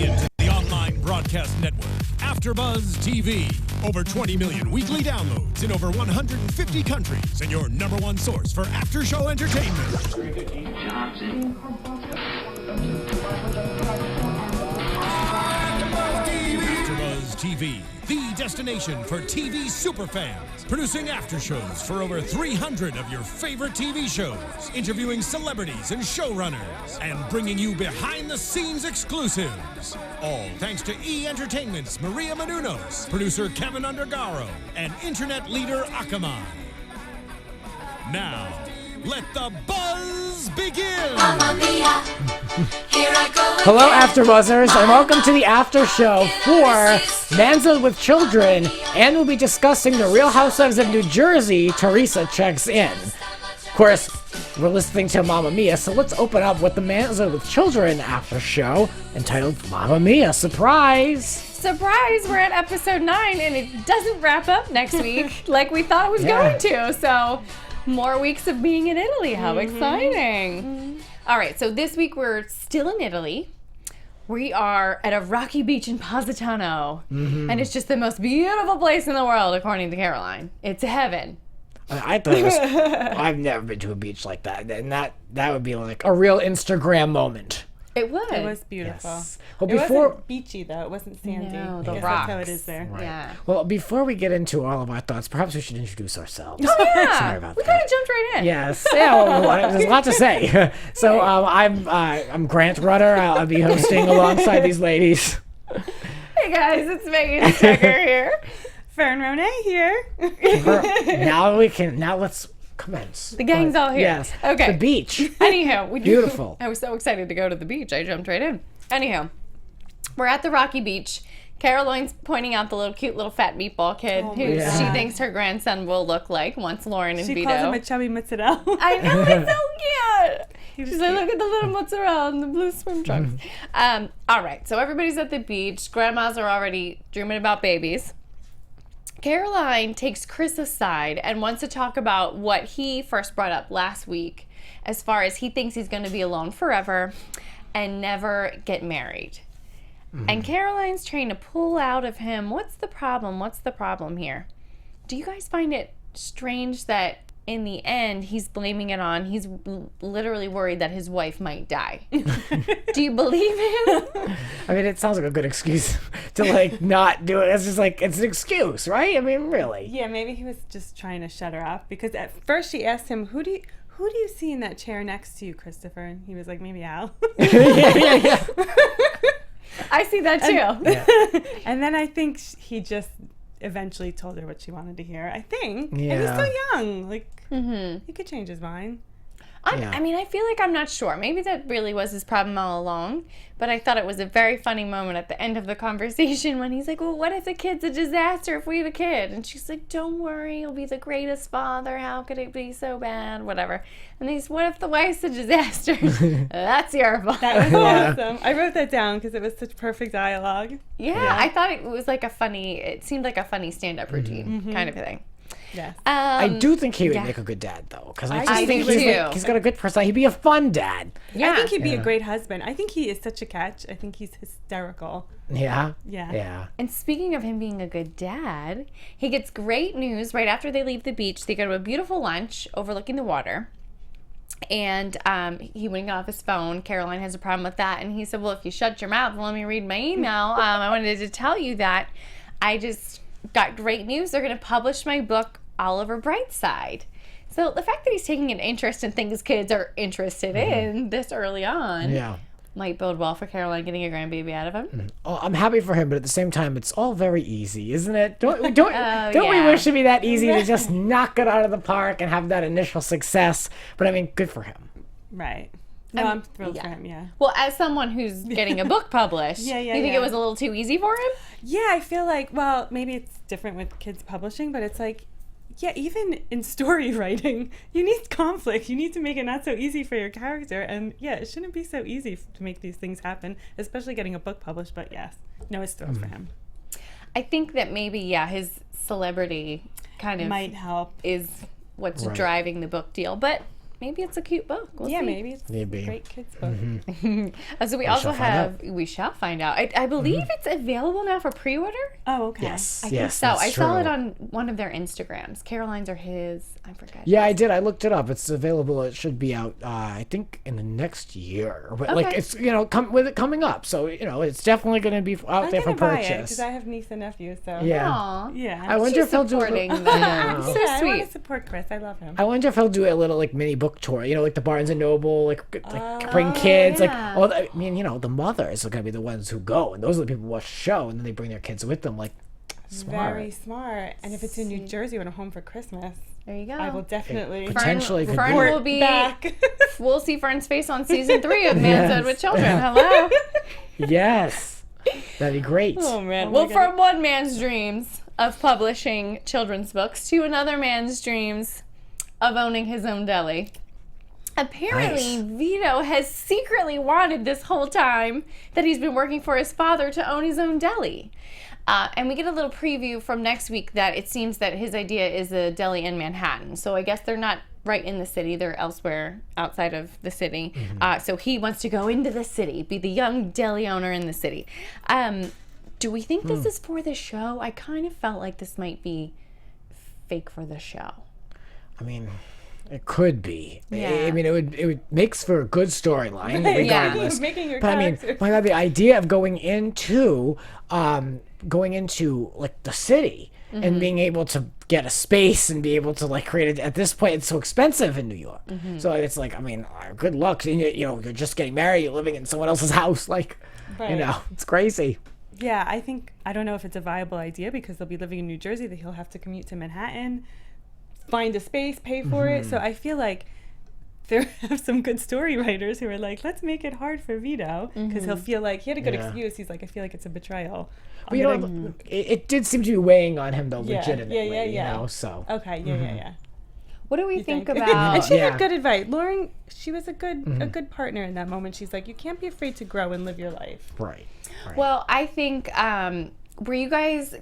into the online broadcast network, AFTERBUZZ TV. Over 20 million weekly downloads in over 150 countries, and your number one source for after-show entertainment. AFTERBUZZ TV, the destination for TV superfans. Producing after-shows for over 300 of your favorite TV shows. Interviewing celebrities and showrunners. And bringing you behind-the-scenes exclusives. All thanks to E! Entertainment's Maria Menounos, producer Kevin Undergaro, and internet leader Akamai. Now, let the buzz begin! Hello, AfterBuzzers, and welcome to the after show for Manzo'd With Children, and we'll be discussing the Real Housewives of New Jersey. Teresa checks in. Of course, we're listening to Mamma Mia, so let's open up with the Manzo'd With Children after show entitled Mamma Mia. Surprise! Surprise! We're at episode 9, and it doesn't wrap up next week like we thought it was going to. So, more weeks of being in Italy. How exciting! All right, so this week we're still in Italy. We are at a rocky beach in Positano, and it's just the most beautiful place in the world, according to Caroline. It's heaven. I thought it was. I've never been to a beach like that, and that would be like a real Instagram moment. It would. It was beautiful. Yes. Well, It wasn't beachy though. It wasn't sandy. No, I the guess rocks. That's how it is there. Right. Yeah. Well, before we get into all of our thoughts, perhaps we should introduce ourselves. Oh yeah. Sorry about we that. kind of jumped right in. Yes. Yeah, well, there's a lot to say. So I'm Grant Rutter. I'll be hosting alongside these ladies. Hey guys, it's Megan Stecher here. Fern, Ronay here. Now let's commence. The gang's all here. Yes. Okay. The beach. Anyhow, Beautiful. I was so excited to go to the beach. I jumped right in. Anyhow, we're at the rocky beach. Caroline's pointing out the cute little fat meatball kid who she thinks her grandson will look like once Lauren and She Vito. calls him a chubby mozzarella. I know, it's so cute. She's like, cute. look at the little mozzarella and the blue swim trunks. All right, so everybody's at the beach. Grandmas are already dreaming about babies. Caroline takes Chris aside and wants to talk about what he first brought up last week as far as he thinks he's going to be alone forever and never get married. And Caroline's trying to pull out of him, what's the problem? What's the problem here? Do you guys find it strange that in the end he's blaming it on, he's literally worried that his wife might die? Do you believe him? I mean, it sounds like a good excuse to not do it. It's just it's an excuse, right? I mean, really. Yeah, maybe he was just trying to shut her up because at first she asked him, "Who do you see in that chair next to you, Christopher?" And he was like, "Maybe Al." yeah. I see that too. And then I think he just eventually told her what she wanted to hear. I think. Yeah. And he's still young. He could change his mind. I mean, I feel like I'm not sure. Maybe that really was his problem all along. But I thought it was a very funny moment at the end of the conversation when he's like, well, what if the kid's a disaster if we have a kid? And she's like, don't worry, he'll be the greatest father. How could it be so bad? Whatever. And he's, what if the wife's a disaster? That's your fault. That was awesome. I wrote that down because it was such perfect dialogue. Yeah, I thought it was it seemed like a funny stand-up routine kind of thing. Yes. I do think he would make a good dad, though, because I just think do too. he's got a good personality. He'd be a fun dad. Yeah. I think he'd be a great husband. I think he is such a catch. I think he's hysterical. Yeah. Yeah. And speaking of him being a good dad, he gets great news right after they leave the beach. They go to a beautiful lunch overlooking the water. And he wouldn't get off his phone. Caroline has a problem with that. And he said, well, if you shut your mouth and let me read my email, I wanted to tell you that I just got great news. They're going to publish my book, Oliver Brightside. So the fact that he's taking an interest in things kids are interested in this early on might bode well for Caroline getting a grandbaby out of him. Oh, I'm happy for him, but at the same time, it's all very easy, isn't it? Don't we wish it'd be that easy to just knock it out of the park and have that initial success? But I mean, good for him. Right. No, I'm thrilled for him, yeah. Well, as someone who's getting a book published, you think it was a little too easy for him? Yeah, I feel like, well, maybe it's different with kids publishing, but it's like, yeah, even in story writing, you need conflict. You need to make it not so easy for your character. And yeah, it shouldn't be so easy to make these things happen, especially getting a book published. But yes, no, it's thrilled for him. I think that maybe, his celebrity kind of might help. Is what's driving the book deal. But maybe it's a cute book. We'll see. Maybe it's a great kids book. So we also have, we shall find out. I believe it's available now for pre-order. Oh, okay. Yes. I think so. I saw it on one of their Instagrams. Caroline's or his. I forget. Yeah, I did. I looked it up. It's available. It should be out, I think, in the next year. But like, it's with it coming up, so it's definitely going to be out there for purchase. Because I have niece and nephew, so Yeah. I wonder if he'll do supporting them. So I sweet. want to support Chris. I love him. I wonder if he'll do a little like mini book tour. Like the Barnes and Noble, like bring kids. Yeah. Like, I mean, the mothers are going to be the ones who go, and those are the people who watch the show, and then they bring their kids with them. Like, smart. Very smart. And if it's in New Jersey when I'm home for Christmas, There you go. I will definitely potentially could Fern be. will be back. We'll see Fern's face on season 3 of Manzo'd With Children. Hello. Yes, that'd be great. Oh man. Well, from one man's dreams of publishing children's books to another man's dreams of owning his own deli. Apparently, Nice. Vito has secretly wanted this whole time that he's been working for his father to own his own deli. And we get a little preview from next week that it seems that his idea is a deli in Manhattan. So I guess they're not right in the city. They're elsewhere outside of the city. So he wants to go into the city, be the young deli owner in the city. Do we think this is for the show? I kind of felt like this might be fake for the show. I mean, it could be. Yeah. I mean, it would makes for a good storyline, Yeah. regardless. Making your But I mean, characters. my God, the idea of going into like the city and being able to get a space and be able to like create it. At this point, it's so expensive in New York. So it's like, I mean, good luck. And you're just getting married, you're living in someone else's house. Like, Right. it's crazy. Yeah, I don't know if it's a viable idea because they'll be living in New Jersey, that he'll have to commute to Manhattan, find a space, pay for it. So I feel like there have some good story writers who are like, let's make it hard for Vito because he'll feel like he had a good Yeah. excuse. He's like, I feel like it's a betrayal. But it did seem to be weighing on him though, Yeah, legitimately. yeah. So Okay, yeah. What do we You think think? about... And she Yeah. had good advice. Lauren, she was a good partner in that moment. She's like, you can't be afraid to grow and live your life. right. Well, I think, were you guys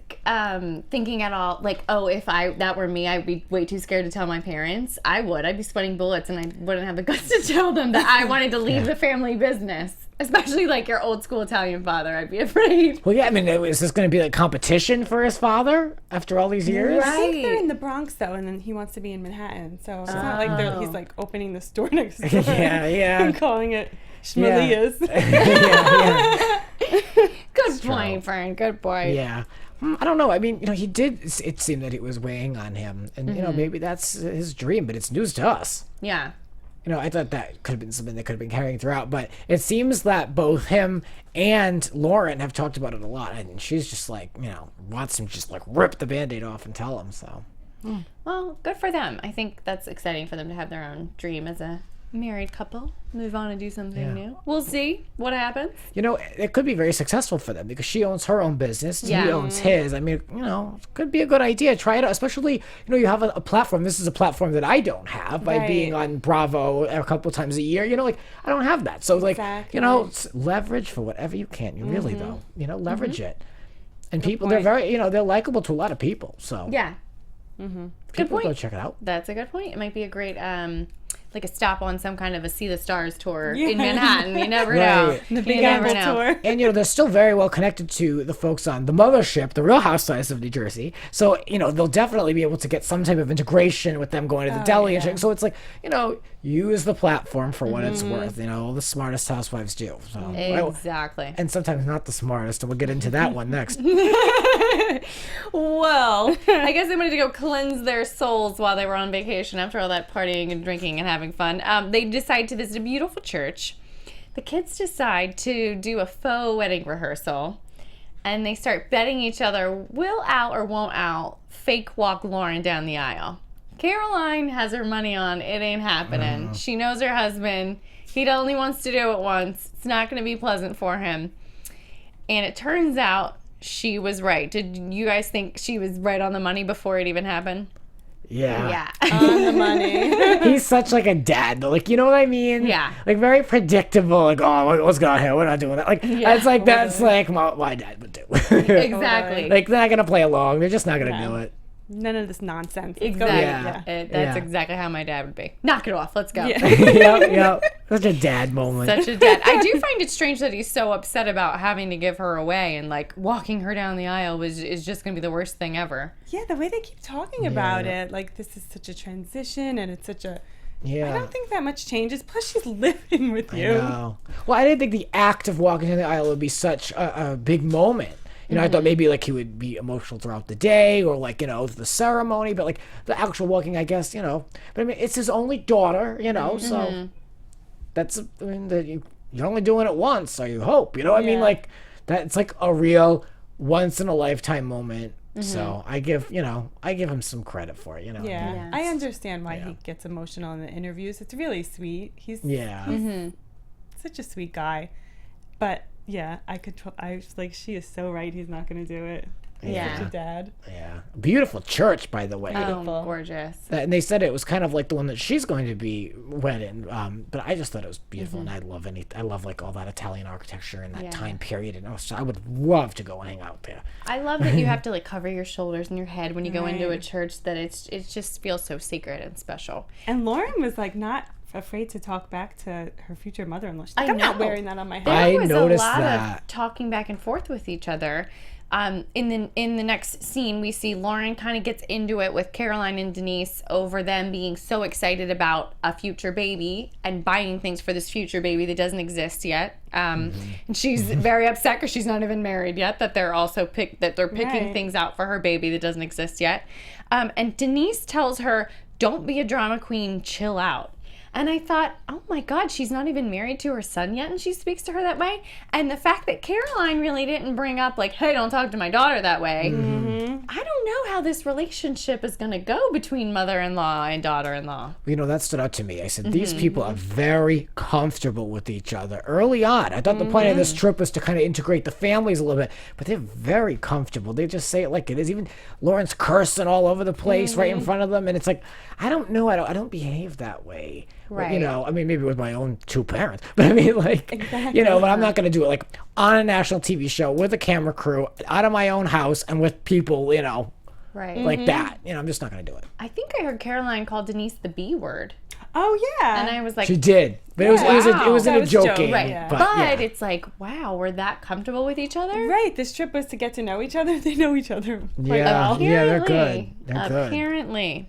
thinking at all, like, oh, if that were me, I'd be way too scared to tell my parents? I would. I'd be sweating bullets and I wouldn't have the guts to tell them that I wanted to leave the family business. Especially like your old school Italian father. I'd be afraid. Well, yeah, I mean, is this going to be like competition for his father after all these years? I think they're in the Bronx though, and then he wants to be in Manhattan. So it's not like he's like opening the store next door Yeah. and calling it Schmalia's. Good point, Fern. Good point. Yeah. I don't know. I mean, he did, it seemed that it was weighing on him. And, maybe that's his dream, but it's news to us. Yeah. I thought that could have been something that could have been carrying throughout, but it seems that both him and Lauren have talked about it a lot, and she's just like, wants him to just like rip the Band-Aid off and tell him, so. Well, good for them. I think that's exciting for them to have their own dream as a married couple. Move on and do something new. We'll see what happens. It could be very successful for them because she owns her own business. Yeah. He owns his. I mean, it could be a good idea. Try it out, especially, you have a platform. This is a platform that I don't have by being on Bravo a couple times a year. I don't have that. So, like, Exactly. leverage for whatever you can. You really, though, leverage it. And people, they're very, they're likable to a lot of people. So, Yeah. people point. go check it out. That's a good point. It might be a great, like a stop on some kind of a See the Stars tour in Manhattan. You never know. Right. The Big You never Apple know. tour. And, they're still very well connected to the folks on the mothership, the Real Housewives of New Jersey. So, they'll definitely be able to get some type of integration with them going to the deli. And so it's like, use the platform for what it's worth. All the smartest housewives do. So, Exactly. and sometimes not the smartest. And we'll get into that one next. Well, I guess they wanted to go cleanse their souls while they were on vacation after all that partying and drinking and having fun. They decide to visit a beautiful church. The kids decide to do a faux wedding rehearsal, and they start betting each other will Al or won't Al fake walk Lauren down the aisle. Caroline has her money on it ain't happening. She knows her husband. He only wants to do it once. It's not going to be pleasant for him. And it turns out she was right. Did you guys think she was right on the money before it even happened? Yeah. On the money. He's such like a dad, though. Like, you know what I mean? Yeah. Like, very predictable. Like, oh, what's going on here? We're not doing that. Like, it's like, that's like my dad would do. Exactly. Like, they're not going to play along. They're just not going to do it. none of this nonsense. Let's go. Exactly. Yeah. That's exactly how my dad would be. Knock it off. Let's go. Yeah. Yep. Such a dad moment. Such a dad. I do find it strange that he's so upset about having to give her away, and like walking her down the aisle is just going to be the worst thing ever. Yeah, the way they keep talking about it, like this is such a transition, and it's such a. I don't think that much changes. Plus, she's living with you. I know. Well, I didn't think the act of walking down the aisle would be such a big moment. You know, I thought maybe like he would be emotional throughout the day, or like, you know, the ceremony, but like the actual walking, I guess, you know. But I mean, it's his only daughter, you know, so that's, I mean, you're only doing it once, so you hope, you know. I mean, like that's like a real once in a lifetime moment. So I give him some credit for it, you know. Yeah. I understand why he gets emotional in the interviews. It's really sweet. He's such a sweet guy. But yeah, I was like, she is so right. He's not going to do it. He's such a dad. Yeah. Beautiful church, by the way. Oh, gorgeous. And they said it was kind of like the one that she's going to be wed in. But I just thought it was beautiful, and I love like all that Italian architecture and that time period. And I would love to go hang out there. I love that you have to like cover your shoulders and your head when you go into a church. That it just feels so sacred and special. And Lauren was like not afraid to talk back to her future mother-in-law. She's like, I I'm not know. wearing that on my head. There was a noticed lot that. of talking back and forth with each other. In the next scene, we see Lauren kind of gets into it with Caroline and Denise over them being so excited about a future baby and buying things for this future baby that doesn't exist yet. And she's very upset because she's not even married yet. That they're also picking things out for her baby that doesn't exist yet. And Denise tells her, "Don't be a drama queen. Chill out." And I thought, oh my God, she's not even married to her son yet, and she speaks to her that way. And the fact that Caroline really didn't bring up, like, hey, don't talk to my daughter that way. I don't know how this relationship is going to go between mother-in-law and daughter-in-law. You know, that stood out to me. I said, these people are very comfortable with each other early on. I thought the point of this trip was to kind of integrate the families a little bit, but they're very comfortable. They just say it like it is. Even Lauren's cursing all over the place right in front of them, and it's like, I don't know. I don't behave that way. Right. You know, I mean, maybe with my own two parents, but I mean, like, you know, but I'm not going to do it like on a national TV show with a camera crew, out of my own house, and with people, you know, like that. You know, I'm just not going to do it. I think I heard Caroline call Denise the B word. Oh yeah. And I was like, She did, but it was in a joking. Right. But it's like, wow, we're that comfortable with each other? Right. This trip was to get to know each other. They know each other quite Yeah, well. yeah, they're good. They're good. Apparently.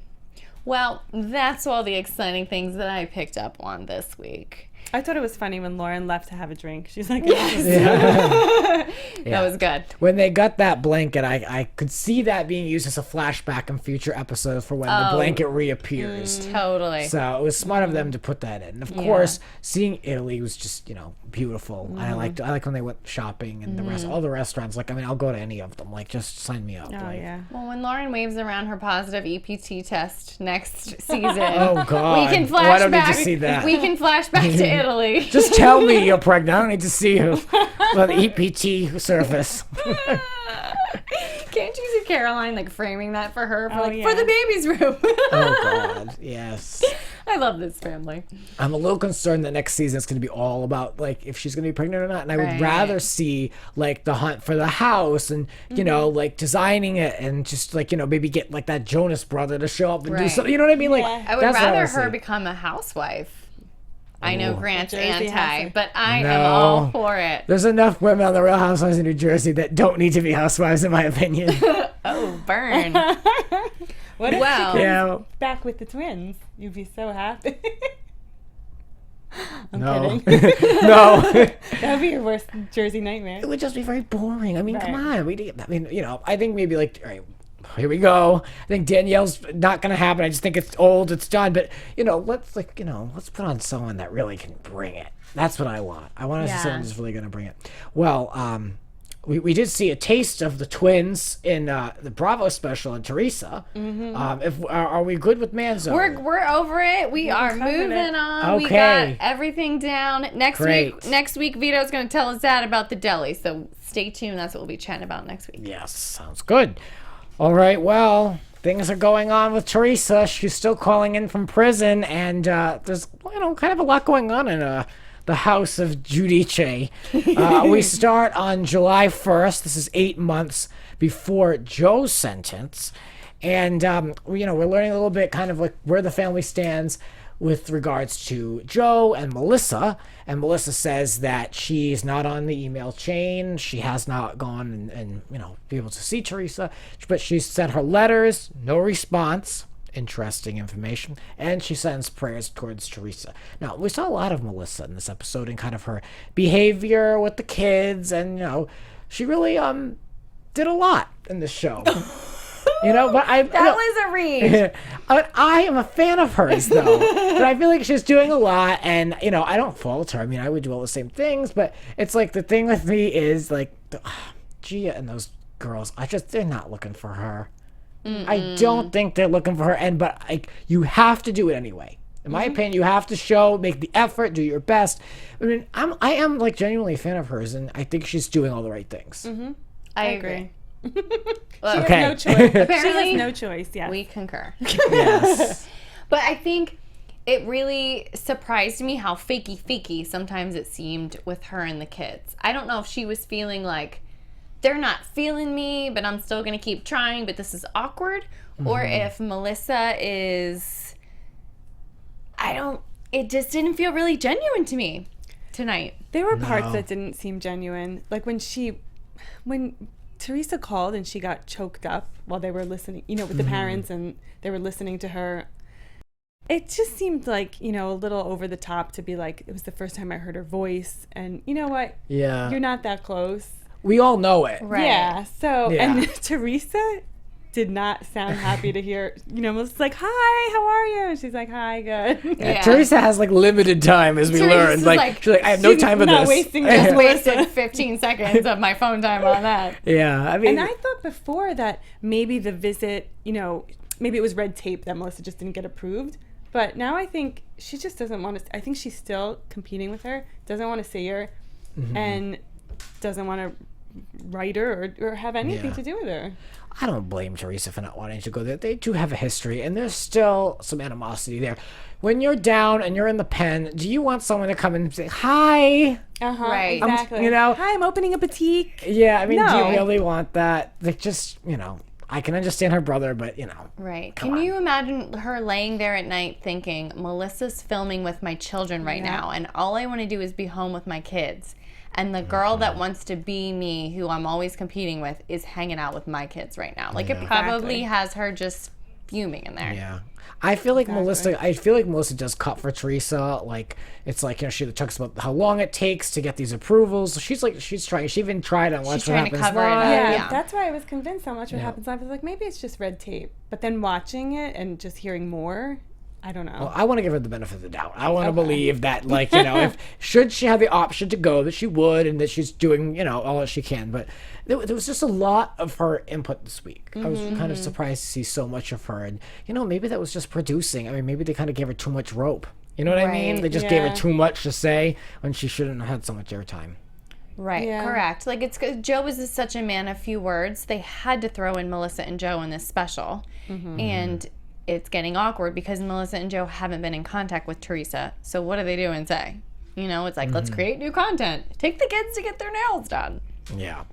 Well, that's all the exciting things that I picked up on this week. I thought it was funny when Lauren left to have a drink. She's like, That was good. When they got that blanket, I could see that being used as a flashback in future episodes for when the blanket reappears. Totally. So it was smart of them to put that in. And of course, seeing Italy was just, you know, beautiful. And I like when they went shopping and all the restaurants. Like, I mean, I'll go to any of them. Like, just sign me up. oh like, yeah. Well, when Lauren waves around her positive EPT test next season, Oh God! we can flash I don't back. need to see that. We can flash back to Italy. Just tell me you're pregnant. I don't need to see you on the EPT surface. Can't you see Caroline like framing that for her for yeah. for the baby's room? Oh God! Yes. I love this family. I'm a little concerned that next season is going to be all about like if she's going to be pregnant or not, and I would rather see like the hunt for the house and you know like designing it and just like you know maybe get like that Jonas brother to show up and do something. You know what I mean? Like I would that's what rather would her see. become a housewife. I know Grant's Jersey anti, housewife. but I am No. all for it. There's enough women on the Real Housewives of New Jersey that don't need to be housewives, in my opinion. Oh, burn. What if Well, she comes Yeah. back with the twins? You'd be so happy. I'm No. kidding. No. That would be your worst Jersey nightmare. It would just be very boring. I mean, come Right. on. I mean, you know, I think maybe like, all right, here we go. I think Danielle's not going to happen. I just think it's old. It's done. But, you know, let's put on someone that really can bring it. That's what I want. I want to see someone who's really going to bring it. Well, we did see a taste of the twins in the Bravo special in Teresa. Are we good with Manzo'd? we're over it. We are covered moving it. on. We Okay. got everything down. Next week, Vito's going to tell us that about the deli. So stay tuned. That's what we'll be chatting about next week. Yes, sounds good. All right, well, things are going on with Teresa. She's still calling in from prison, and there's, you know, kind of a lot going on in the House of Giudice. We start on July 1st. This is 8 months before Joe's sentence. And, we're learning a little bit kind of like where the family stands with regards to Joe and Melissa. And Melissa says that she's not on the email chain. She has not gone and be able to see Teresa. But she sent her letters, no response. Interesting information. And she sends prayers towards Teresa. Now, we saw a lot of Melissa in this episode and kind of her behavior with the kids. And, she really did a lot in this show. But That was a read. I am a fan of hers, though. But I feel like she's doing a lot, and, I don't fault her. I mean, I would do all the same things, but it's like the thing with me is, like, Gia and those girls, they're not looking for her. I don't think they're looking for her, but you have to do it anyway. In my opinion, you have to make the effort, do your best. I mean, I am like genuinely a fan of hers, and I think she's doing all the right things. Mm-hmm. I agree. Well, okay. No choice. Apparently, she has no choice. Yeah, we concur. Yes. But I think it really surprised me how fakey sometimes it seemed with her and the kids. I don't know if she was feeling like they're not feeling me, but I'm still going to keep trying, but this is awkward. Or if Melissa is, it just didn't feel really genuine to me tonight. there were parts that didn't seem genuine. Like when Teresa called and she got choked up while they were listening, with the parents and they were listening to her. It just seemed like, a little over the top to be like, it was the first time I heard her voice. And you know what? Yeah. You're not that close. We all know it. Right. Yeah. So, Yeah. and Teresa did not sound happy to hear, Melissa's like, hi, how are you? And she's like, hi, good. Yeah. Teresa has limited time, as we Teresa's learned. She's like, I have no time for not this. wasting I just it. wasted 15 seconds of my phone time on that. Yeah, I mean, And I thought before that maybe the visit, maybe it was red tape that Melissa just didn't get approved. But now I think she just doesn't want to. I think she's still competing with her, doesn't want to see her, and doesn't want to write her or have anything to do with her. I don't blame Teresa for not wanting to go there. They do have a history, and there's still some animosity there. When you're down and you're in the pen, do you want someone to come and say, hi? Right. Exactly. Hi, I'm opening a boutique. Yeah, I mean, do No. you really want that? Like, just, I can understand her brother, but, Right. Come Can on. you imagine her laying there at night thinking, Melissa's filming with my children right now, and all I want to do is be home with my kids. And the girl that wants to be me, who I'm always competing with, is hanging out with my kids right now. Like, it probably has her just fuming in there. Yeah. I feel like Melissa does cut for Teresa. Like, it's like, she talks about how long it takes to get these approvals. She's trying. She even tried on Watch She's What trying to Happens cover it up. Live. Yeah. That's why I was convinced on Watch What Happens Live. I was like, maybe it's just red tape. But then watching it and just hearing more, I don't know. Well, I want to give her the benefit of the doubt. I want to believe that, if should she have the option to go, that she would, and that she's doing, all that she can. But there was just a lot of her input this week. I was kind of surprised to see so much of her, and maybe that was just producing. I mean, maybe they kind of gave her too much rope. You know what I mean? Right. They just gave her too much to say when she shouldn't have had so much airtime. Right, Yeah. correct. Like, Joe is such a man of few words. They had to throw in Melissa and Joe in this special. And it's getting awkward because Melissa and Joe haven't been in contact with Teresa. So what do they do and say? It's like, let's create new content. Take the kids to get their nails done. Yeah.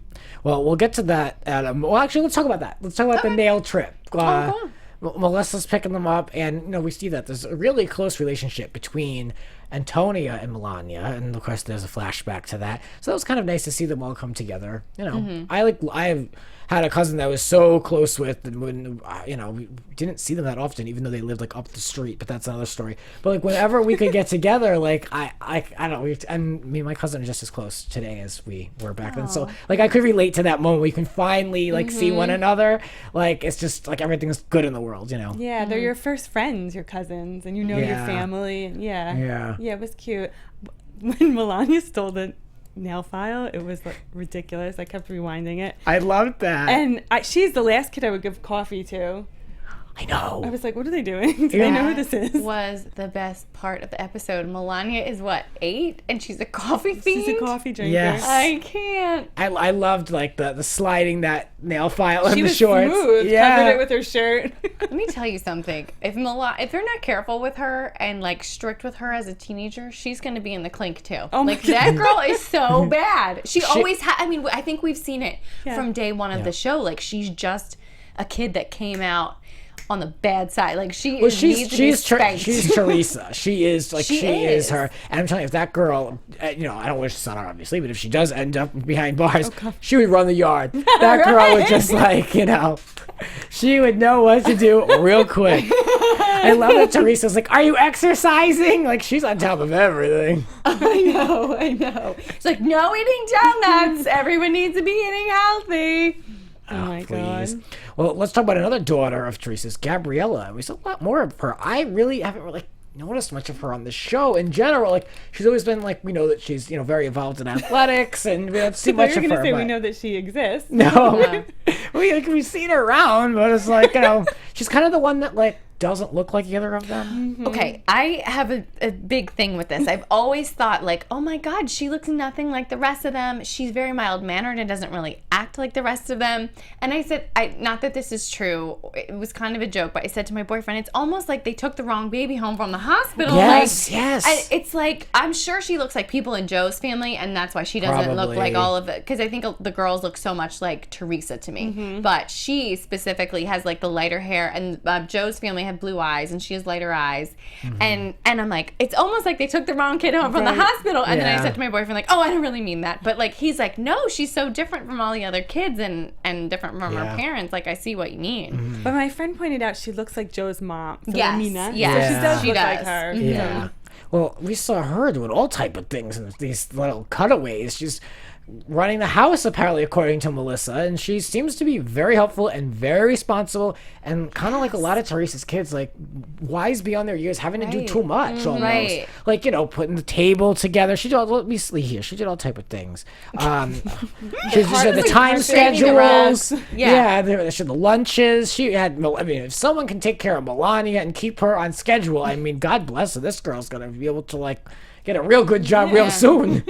Well, we'll get to that, Adam. Well, actually, let's talk about that. Let's talk about the nail trip. Cool. Melissa's picking them up, and we see that there's a really close relationship between Antonia and Melania, and of course there's a flashback to that. So it was kind of nice to see them all come together. I've had a cousin that was so close with, and when we didn't see them that often, even though they lived up the street. But that's another story. But whenever we could get together, I don't know, and me and my cousin are just as close today as we were back then. So I could relate to that moment. We can finally see one another. It's just everything's good in the world, Yeah, they're your first friends, your cousins, and your Yeah. family. And Yeah. Yeah, it was cute. When Melania stole the nail file, it was ridiculous. I kept rewinding it. I loved that. And she's the last kid I would give coffee to. I know. I was like, what are they doing? Do they know who this is? Was the best part of the episode. Melania is 8, and she's a coffee fiend. She's a coffee drinker. Yes. I can't. I loved the sliding that nail file in She the was shorts. smooth. Covered it with her shirt. Let me tell you something. If they're not careful with her and strict with her as a teenager, she's going to be in the clink too. Oh my That girl is so bad. She always I think we've seen it Yeah. from day one of the show. She's just a kid that came out on the bad side. Like she's Teresa. She is her. And I'm telling you, if that girl, I don't wish this on her obviously, but if she does end up behind bars, she would run the yard. That girl would just she would know what to do real quick. I love that Teresa's like, "Are you exercising?" Like she's on top of everything. I know. She's like, "No eating donuts. Everyone needs to be eating healthy." Oh my God. Well, let's talk about another daughter of Teresa's, Gabriella. We saw a lot more of her. I really haven't noticed much of her on the show in general. Like she's always been we know that she's very involved in athletics, and we don't see much of her. We know that she exists. No, we've seen her around, but it's she's kind of the one that doesn't look like either of them. Mm-hmm. Okay, I have a big thing with this. I've always thought oh my God, she looks nothing like the rest of them. She's very mild-mannered and doesn't really act like the rest of them. And I said, not that this is true, it was kind of a joke, but I said to my boyfriend, it's almost like they took the wrong baby home from the hospital. Yes. It's I'm sure she looks like people in Joe's family, and that's why she doesn't look like all of it. Because I think the girls look so much like Teresa to me. Mm-hmm. But she specifically has the lighter hair, and Joe's family have blue eyes, and she has lighter eyes. Mm-hmm. And I'm like, it's almost like they took the wrong kid home from the hospital. And then I said to my boyfriend, oh, I don't really mean that. But he's like, no, she's so different from all the other kids and different from her parents. I see what you mean. Mm-hmm. But my friend pointed out she looks like Joe's mom. Yes. So she does look like her. Mm-hmm. Yeah. Well, we saw her doing all type of things in these little cutaways. She's running the house, apparently, according to Melissa, and she seems to be very helpful and very responsible, and kind of like a lot of Teresa's kids, wise beyond their years, having to do too much almost. Right. Putting the table together. She did let me see here. She did all type of things. She had the time schedules. Yeah, she had the lunches. She had. If someone can take care of Melania and keep her on schedule, God bless her. This girl's gonna be able to get a real good job real soon.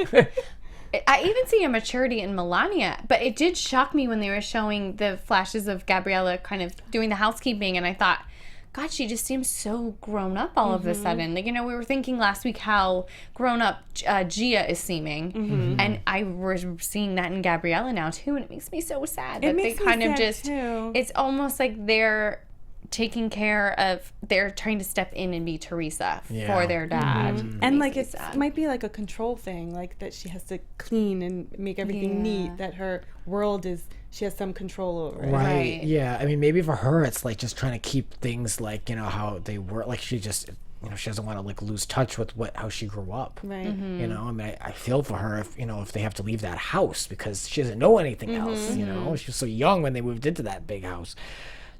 I even see a maturity in Melania, but it did shock me when they were showing the flashes of Gabriella kind of doing the housekeeping, and I thought, God, she just seems so grown up all of a sudden. We were thinking last week how grown up Gia is seeming, and I was seeing that in Gabriella now too, and it makes me so sad that they kind of just, it's almost like they're taking care of, they're trying to step in and be Teresa for their dad. Mm-hmm. And it might be a control thing, that she has to clean and make everything neat, that her world she has some control over it. Right. Yeah. Maybe for her it's just trying to keep things how they were, she just she doesn't want to lose touch with how she grew up. Right. Mm-hmm. I feel for her if they have to leave that house because she doesn't know anything else. She was so young when they moved into that big house.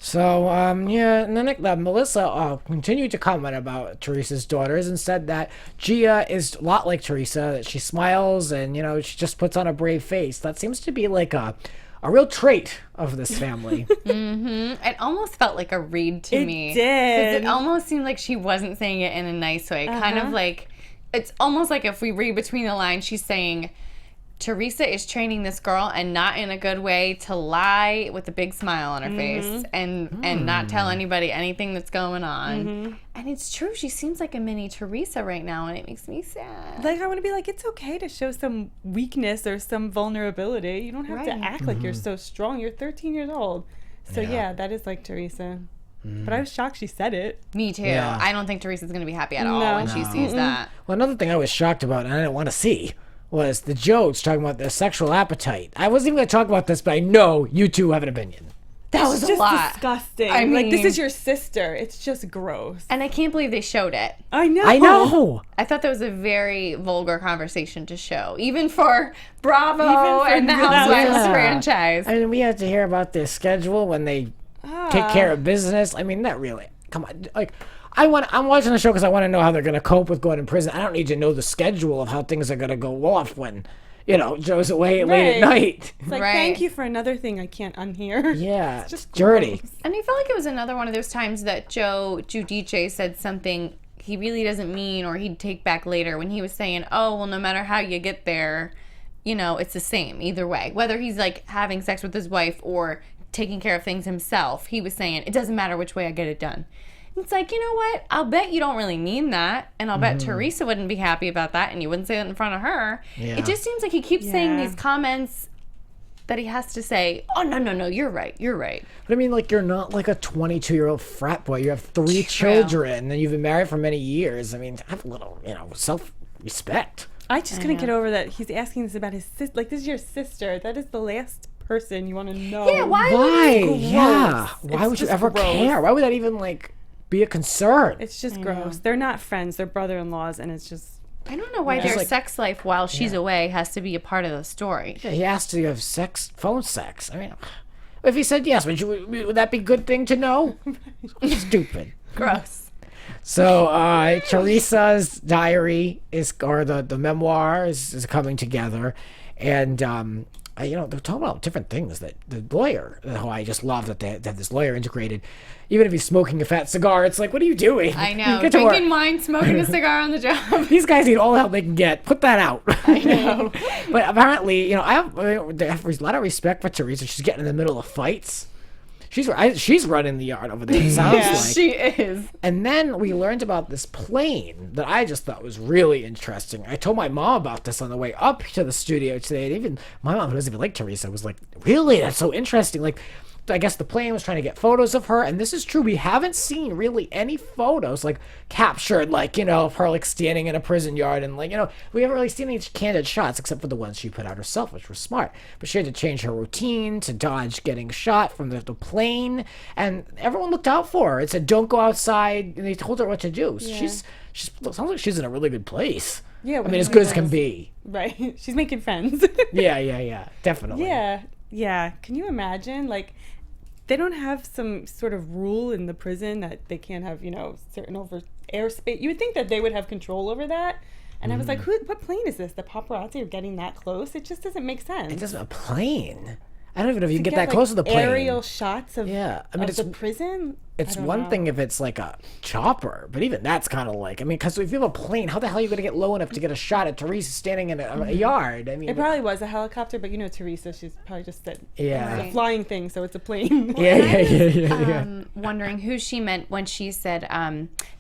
So, and then Melissa continued to comment about Teresa's daughters and said that Gia is a lot like Teresa, that she smiles and, she just puts on a brave face. That seems to be a real trait of this family. Mm-hmm. It almost felt like a read to me. It did. Because it almost seemed like she wasn't saying it in a nice way. Kind of it's almost like if we read between the lines, she's saying, Teresa is training this girl, and not in a good way, to lie with a big smile on her face and not tell anybody anything that's going on. Mm-hmm. And it's true. She seems like a mini Teresa right now, and it makes me sad. I want to be it's okay to show some weakness or some vulnerability. You don't have to act like you're so strong. You're 13 years old. So, that is like Teresa. But I was shocked she said it. Me too. Yeah. I don't think Teresa's going to be happy at all when she sees that. Well, another thing I was shocked about, and I didn't want to see, was the jokes talking about their sexual appetite. I wasn't even going to talk about this, but I know you two have an opinion. That was just a lot. Disgusting. This is your sister. It's just gross. And I can't believe they showed it. I know. I thought that was a very vulgar conversation to show, even for Bravo and the Housewives franchise. We had to hear about their schedule when they take care of business. That really, come on, I'm watching the show because I want to know how they're going to cope with going in prison. I don't need to know the schedule of how things are going to go off when, Joe's away late at night. It's thank you for another thing I can't unhear. Yeah, it's just dirty. Gross. And I felt like it was another one of those times that Joe Giudice said something he really doesn't mean, or he'd take back later, when he was saying, oh, well, no matter how you get there, it's the same either way. Whether he's having sex with his wife or taking care of things himself, he was saying, it doesn't matter which way I get it done. It's you know what? I'll bet you don't really mean that. And I'll bet Teresa wouldn't be happy about that, and you wouldn't say that in front of her. Yeah. It just seems like he keeps saying these comments that he has to say, oh, no, you're right. But I mean, like, you're not like a 22-year-old frat boy. You have 3 children, and you've been married for many years. I mean, have a little, self-respect. I just couldn't get over that he's asking this about his sister. Like, this is your sister. That is the last person you want to know. Yeah, why? Yeah. Why would you ever care? Why would that even, like, be a concern? It's just gross. They're not friends. They're brother-in-laws, and it's just... I don't know why their sex life while she's away has to be a part of the story. Yeah, he asked to have phone sex. I mean, if he said yes, would that be a good thing to know? Stupid. Gross. So, Teresa's diary the memoir is coming together, and they're talking about different things. That the lawyer, I just love that they have this lawyer integrated. Even if he's smoking a fat cigar, it's like, what are you doing? I know. Drinking wine, smoking a cigar on the job. These guys need all the help they can get. Put that out. I know. But apparently, I have a lot of respect for Teresa. She's getting in the middle of fights. She's running the yard over there, it sounds like. She is. And then we learned about this plane that I just thought was really interesting. I told my mom about this on the way up to the studio today, and even my mom, who doesn't even like Teresa, was like, really? That's so interesting. Like, I guess the plane was trying to get photos of her, and this is true. We haven't seen really any photos, like, captured, like, of her, like, standing in a prison yard, and, like, we haven't really seen any candid shots, except for the ones she put out herself, which were smart. But she had to change her routine to dodge getting shot from the plane, and everyone looked out for her. It said, don't go outside, and they told her what to do. So she's sounds like she's in a really good place. Yeah, I mean, as good as can be. Right. She's making friends. Yeah, definitely. Yeah. Can you imagine, like, they don't have some sort of rule in the prison that they can't have, certain over airspace. You would think that they would have control over that. And I was like, what plane is this? The paparazzi are getting that close? It just doesn't make sense. It doesn't a plane. I don't even know if you can get that close to the plane. Aerial shots of, it's the prison. It's one thing if it's like a chopper, but even that's kind of like, because if you have a plane, how the hell are you going to get low enough to get a shot at Teresa standing in a yard? I mean, it probably was a helicopter, but Teresa, she's probably just said, it's a flying thing, so it's a plane. Yeah. Wondering who she meant when she said,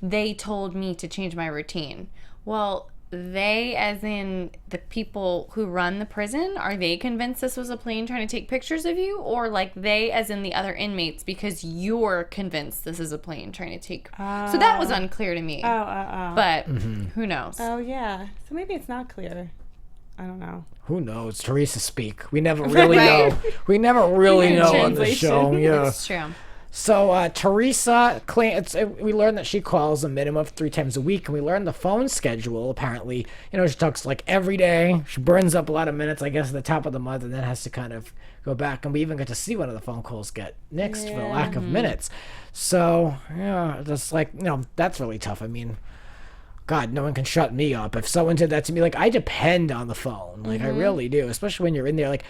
they told me to change my routine. Well, they, as in the people who run the prison, are they convinced this was a plane trying to take pictures of you? Or like they, as in the other inmates, because you're convinced this is a plane trying to take... So that was unclear to me. But who knows? Oh, yeah. So maybe it's not clear. I don't know. Who knows? Teresa speak. We never really know. We never really know on the show. Yeah. It's true. So Teresa claims we learned that she calls a minimum of 3 times a week, and we learned the phone schedule. Apparently, she talks like every day. She burns up a lot of minutes, I guess, at the top of the month, and then has to kind of go back. And we even get to see one of the phone calls get nixed for lack of minutes. So just like that's really tough. I mean, God, no one can shut me up. If someone did that to me, like, I depend on the phone. Like, I really do, especially when you're in there. Like,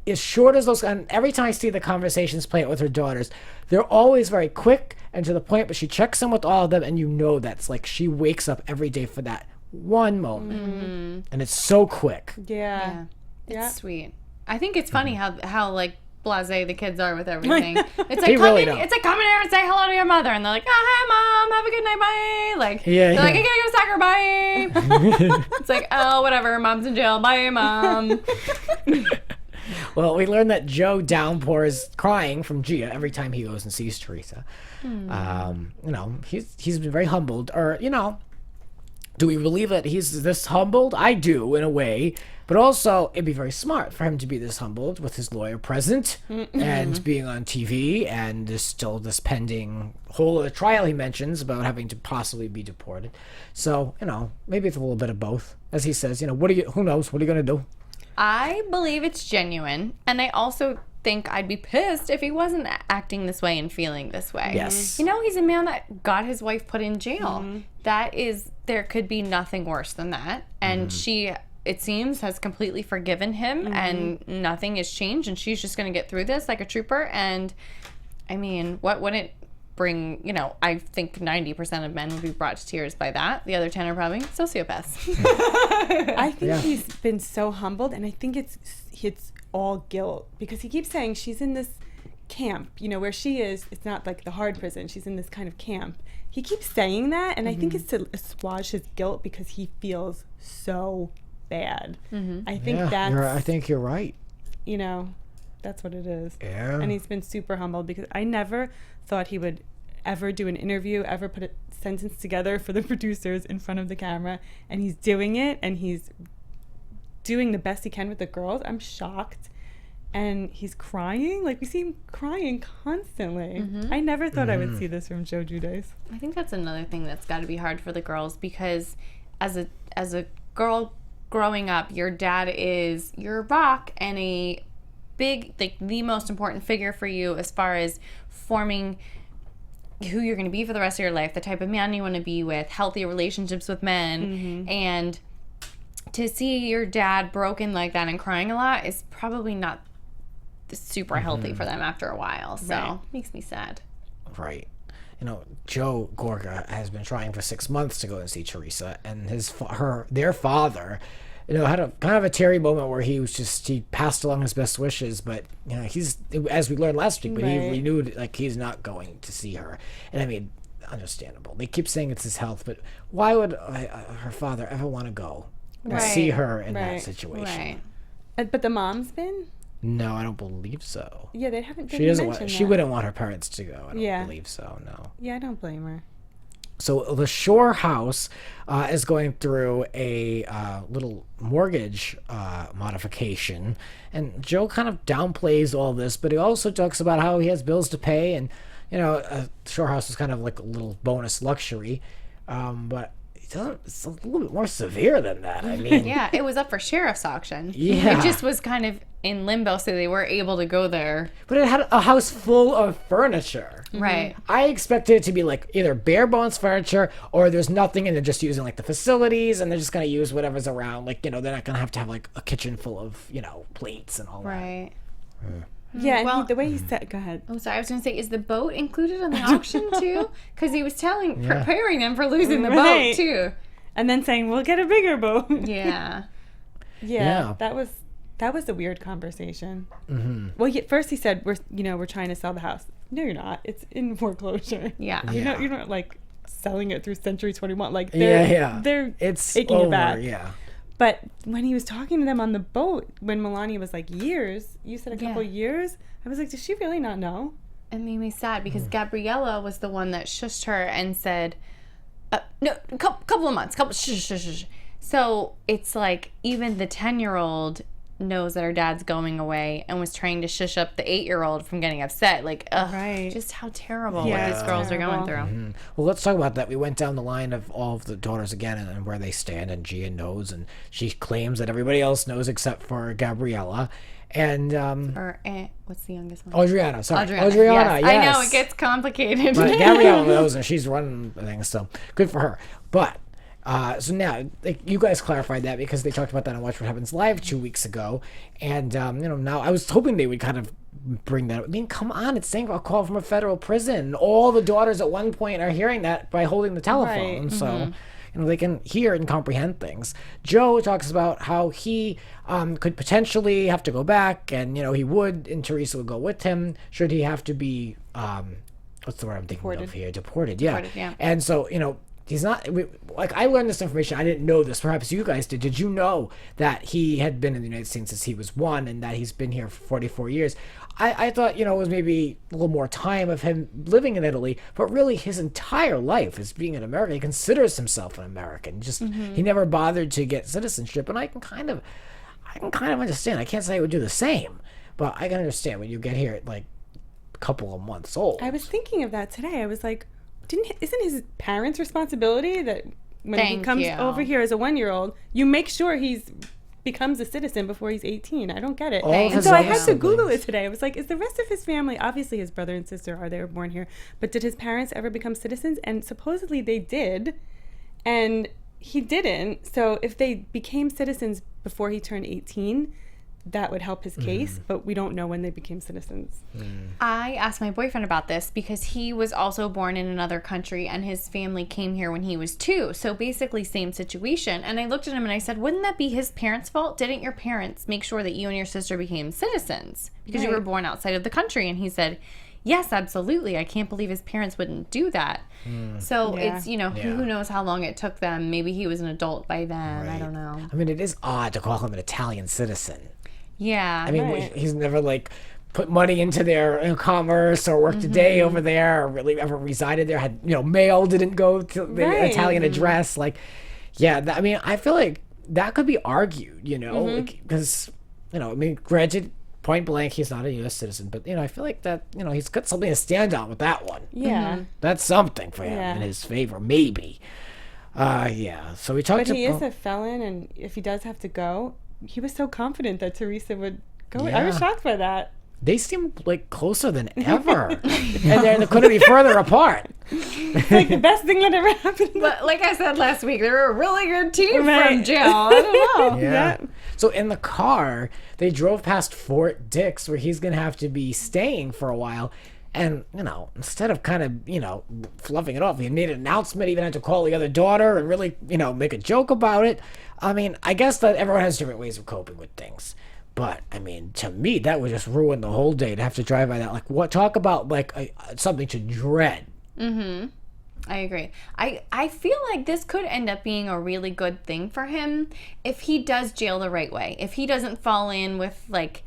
as short as those, and every time I see the conversations play out with her daughters, they're always very quick and to the point, but she checks in with all of them, and that's like she wakes up every day for that one moment. And it's so quick. Yeah. It's sweet. I think it's funny how like, blasé the kids are with everything. It's like come in here and say hello to your mother, and they're like, oh, hi mom, have a good night, bye. Like they're like, I gotta go to soccer, bye. It's like, oh, whatever, mom's in jail, bye mom. Well, we learned that Joe downpours crying from Gia every time he goes and sees Teresa. He's been very humbled, or do we believe that he's this humbled? I do, in a way. But also, it'd be very smart for him to be this humbled with his lawyer present and being on TV, and there's still this pending whole other trial he mentions about having to possibly be deported. So, maybe it's a little bit of both. As he says, who knows? What are you going to do? I believe it's genuine, and I also think I'd be pissed if he wasn't acting this way and feeling this way. Yes. He's a man that got his wife put in jail. There could be nothing worse than that. And she, it seems, has completely forgiven him, and nothing has changed, and she's just going to get through this like a trooper. And, I mean, what wouldn't bring, I think 90% of men would be brought to tears by that. The other 10 are probably sociopaths. I think he's been so humbled, and I think it's all guilt, because he keeps saying she's in this camp, where she is. It's not like the hard prison. She's in this kind of camp. He keeps saying that, and I think it's to assuage his guilt because he feels so bad. I think I think you're right. that's what it is. Yeah. And he's been super humble because I never thought he would ever do an interview, ever put a sentence together for the producers in front of the camera. And he's doing it, and he's doing the best he can with the girls. I'm shocked. And he's crying. Like, we see him crying constantly. I never thought I would see this from Joe Giudice. I think that's another thing that's got to be hard for the girls, because as a girl growing up, your dad is your rock and a big, like, the most important figure for you as far as forming who you're going to be for the rest of your life, the type of man you want to be with, healthy relationships with men. And to see your dad broken like that and crying a lot is probably not super healthy for them after a while. So makes me sad. Right. You know, Joe Gorga has been trying for 6 months to go and see Teresa, and their father, you know, had a kind of a teary moment where he passed along his best wishes, but you know, he's, as we learned last week, but he renewed, like, he's not going to see her. And I mean, understandable. They keep saying it's his health, but why would her father ever want to go see her in that situation? But the mom's been? No, I don't believe so. Yeah, they haven't. She doesn't. She wouldn't want her parents to go. I don't believe so. No. Yeah, I don't blame her. So the Shore house is going through a little mortgage modification, and Joe kind of downplays all this, but he also talks about how he has bills to pay, and you know, Shore house is kind of like a little bonus luxury, but it's a little bit more severe than that. I mean, yeah, it was up for sheriff's auction. Yeah, it just was kind of in limbo, so they were able to go there. But it had a house full of furniture. Right. I expected it to be like either bare bones furniture, or there's nothing and they're just using like the facilities and they're just going to use whatever's around. Like, you know, they're not going to have like a kitchen full of, you know, plates and all that. Right. Yeah, and Well- the way he said, go ahead. Oh, sorry. I was going to say, is the boat included on the auction too? Because he was preparing them for losing the boat too. And then saying, we'll get a bigger boat. Yeah. Yeah. That was a weird conversation. Well, first he said, we're trying to sell the house. No, you're not. It's in foreclosure. Yeah. You're not like selling it through Century 21. Like they're it's taking over, it back. Yeah. But when he was talking to them on the boat, when Melania was like, years, you said a couple years, I was like, does she really not know? It made me sad because Gabriella was the one that shushed her and said, no, a couple of months, shush. So it's like even the 10-year-old knows that her dad's going away and was trying to shush up the 8-year-old from getting upset. Like, just how terrible what these girls are going through. Well, let's talk about that. We went down the line of all of the daughters again and where they stand, and Gia knows, and she claims that everybody else knows except for Gabriella. And what's the youngest one? Adriana, sorry. Adriana, Yes. I know, it gets complicated. But Gabriella knows, and she's running things, so good for her. But so now, like, you guys clarified that because they talked about that on Watch What Happens Live 2 weeks ago, and now I was hoping they would kind of bring that up. I mean, come on, it's saying a call from a federal prison. All the daughters at one point are hearing that by holding the telephone, so they can hear and comprehend things. Joe talks about how he could potentially have to go back, and he would, and Teresa would go with him should he have to be what's the word I'm thinking of here? Deported. Yeah. Deported, yeah. And so he's not, like, I learned this information. I didn't know this. Perhaps you guys did. Did you know that he had been in the United States since he was 1 and that he's been here for 44 years? I thought, it was maybe a little more time of him living in Italy, but really his entire life as being an American. He considers himself an American. Just he never bothered to get citizenship, and I can kind of understand. I can't say I would do the same, but I can understand when you get here at like a couple of months old. I was thinking of that today. I was like, isn't his parents' responsibility that when he comes over here as a 1-year-old, you make sure he's becomes a citizen before he's 18? I don't get it. And so I had to Google it today. I was like, is the rest of his family, obviously his brother and sister they were born here, but did his parents ever become citizens? And supposedly they did, and he didn't. So if they became citizens before he turned 18, that would help his case, but we don't know when they became citizens. I asked my boyfriend about this because he was also born in another country and his family came here when he was 2. So basically same situation. And I looked at him and I said, wouldn't that be his parents' fault? Didn't your parents make sure that you and your sister became citizens because you were born outside of the country? And he said, yes, absolutely. I can't believe his parents wouldn't do that. So it's, who knows how long it took them. Maybe he was an adult by then. I don't know. I mean, it is odd to call him an Italian citizen. Yeah. I mean, Right. he's never like put money into their commerce or worked a day over there or really ever resided there. Had, mail didn't go to the Right. Italian address. Like, yeah, I mean, I feel like that could be argued, because, I mean, granted, point blank, he's not a U.S. citizen, but, I feel like that, he's got something to stand on with that one. Yeah. That's something for him Yeah. in his favor, maybe. Yeah. So we talked But he is about... a felon, and if he does have to go, he was so confident that Teresa would go. I was Yeah. shocked by that. They seem like closer than ever. And they couldn't be further apart. It's like the best thing that ever happened. But like I said last week, they were a really good team Right. from jail. I don't know. Yeah. So in the car, they drove past Fort Dix, where he's going to have to be staying for a while. And, instead of kind of, fluffing it off, he made an announcement, even had to call the other daughter and really, make a joke about it. I mean, I guess that everyone has different ways of coping with things. But, I mean, to me, that would just ruin the whole day to have to drive by that. Like, talk about, like, something to dread. I agree. I feel like this could end up being a really good thing for him if he does jail the right way. If he doesn't fall in with, like,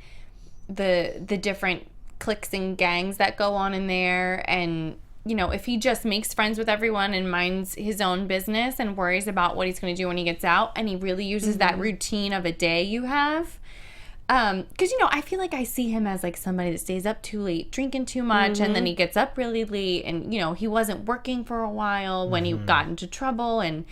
the different cliques and gangs that go on in there, and if he just makes friends with everyone and minds his own business and worries about what he's going to do when he gets out, and he really uses that routine of a day you have. Because I feel like I see him as like somebody that stays up too late, drinking too much, and then he gets up really late, and he wasn't working for a while when he got into trouble. And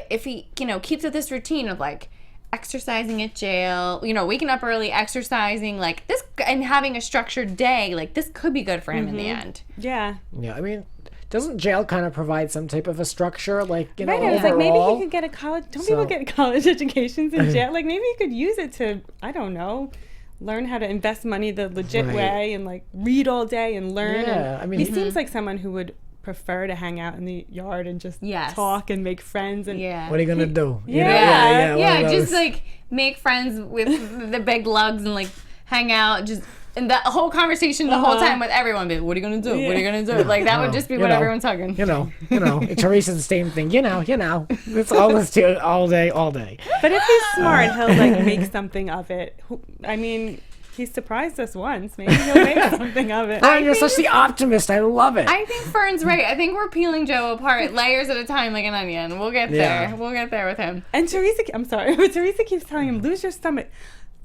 if he keeps with this routine of like exercising at jail, waking up early, exercising, like this, and having a structured day, like this could be good for him in the end. Yeah. Yeah, I mean, doesn't jail kind of provide some type of a structure? Like, Right, I was like, maybe overall? he could get a college. Don't people get college educations in jail? Like, maybe he could use it to, I don't know, learn how to invest money the legit Right. way and like read all day and learn. Yeah, and I mean- he seems like someone who would prefer to hang out in the yard and just Yes. talk and make friends. And Yeah. What are you going to do? Yeah. one of just those. like make friends with the big lugs and like hang out, just and that whole conversation the whole time with everyone. But what are you gonna do? What are you gonna do? Like that would just be what everyone's talking. Teresa's the same thing. It's all this too, all day. But if he's smart, he'll like make something of it. I mean, he surprised us once. Maybe he'll make something of it. Oh, you're such the optimist. I love it. I think Fern's right. I think we're peeling Joe apart layers at a time like an onion. We'll get there. Yeah. We'll get there with him. And Teresa, I'm sorry, but Teresa keeps telling him, lose your stomach.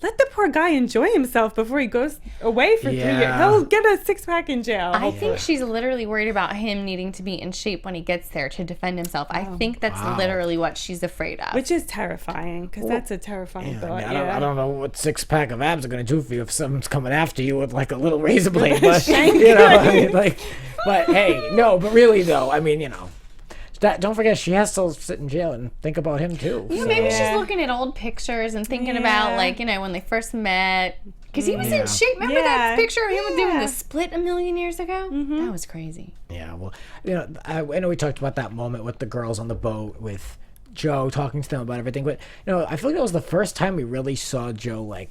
Let the poor guy enjoy himself before he goes away for 3 years. Yeah. He'll get a six-pack in jail. I think she's literally worried about him needing to be in shape when he gets there to defend himself. I think that's literally what she's afraid of. Which is terrifying, because that's a terrifying thought. I don't know what 6-pack of abs are going to do for you if someone's coming after you with like a little razor blade. But, but hey, no, but really though, I mean, don't forget she has to sit in jail and think about him too. Yeah, maybe she's looking at old pictures and thinking about like, when they first met. Because he was in shape. Remember that picture of him doing the split a million years ago? That was crazy. Yeah, well, I know we talked about that moment with the girls on the boat with Joe talking to them about everything, but I feel like that was the first time we really saw Joe like,